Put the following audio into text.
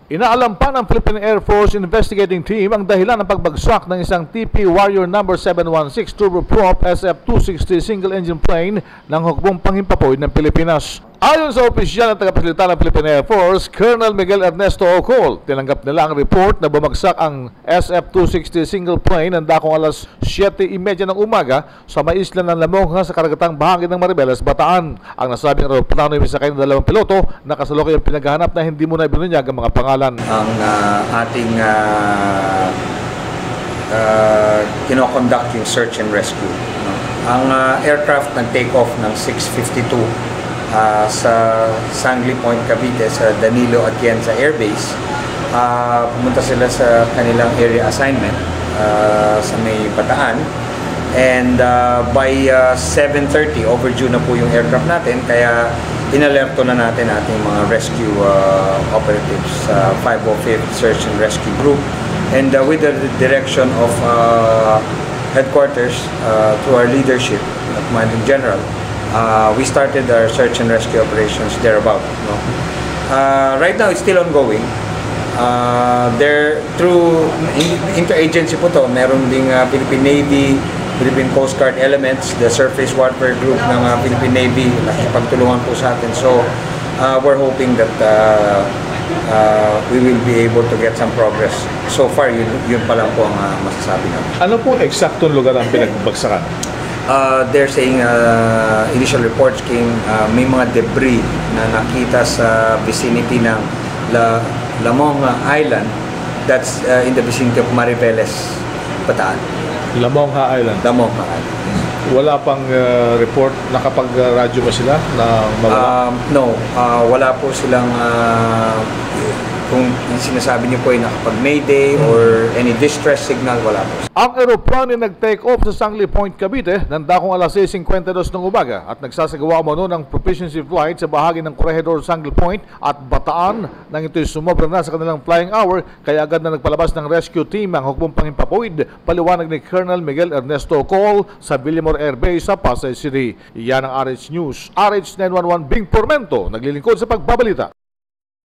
Inaalam pa ng Philippine Air Force Investigating Team ang dahilan ng pagbagsak ng isang TP Warrior No. 716 turboprop SF-260 single-engine plane ng hukbong panghimpapawid ng Pilipinas. Ayon sa opisyal na tagapagsalita ng Philippine Air Force, Colonel Miguel Ernesto Ocol, tinanggap nila ang report na bumagsak ang SF-260 single plane ng dakong alas 7:30 ng umaga sa may isla ng Lamongha sa karagatang bahagi ng Maribeles, Bataan. Ang nasabing aeroplano ay may sakay ng 2 piloto na kasalukuyang pinaghahanap na hindi muna ibinunyag ang mga pangalan. Ang ating kinoconduct yung search and rescue. Ang aircraft nag-take off ng 6:52 sa Sangley Point, Cavite sa Danilo Atienza Air Base. Pumunta sila sa kanilang area assignment sa may Bataan. And by 7:30, overdue na po yung aircraft natin, kaya inalerto na natin ating mga rescue operatives, 505th Search and Rescue Group. And with the direction of headquarters to our leadership, Commanding General, we started our search and rescue operations thereabout. No? Right now, it's still ongoing. Through interagency po to, meron ding Philippine Navy, Philippine Coast Guard elements, the Surface Warfare Group ng Philippine Navy, nakipagtulungan po sa atin. So, we're hoping that we will be able to get some progress. So far, yun pa lang po ang masasabi natin. Ano po eksaktong lugar ang pinagbagsakan? They're saying initial reports came, may mga debris na nakita sa vicinity ng Lamongha Island, that's in the vicinity of Maribeles, Bataan. Lamongha Island? Lamongha Island. Wala pang report, nakapag-radyo ba sila na mawala? No, wala po silang kung sinasabi niyo po ay nakapag-mayday or any distress signal, wala po. Ang aeroplano ay nag-take off sa Sangley Point, Cavite ng dakong alas 6:52 ng umaga at nagsasagawa umano ng proficiency flight sa bahagi ng Corregidor Sangley Point at Bataan nang ito'y sumobra na sa kanilang flying hour, kaya agad na nagpalabas ng rescue team ang hukbong panghimpapawid, paliwanag ni Colonel Miguel Ernesto Ocol sa Villamor Air Base sa Pasay City. Yan ang RH News. RH 911 Bing Pormento, naglilingkod sa pagbabalita.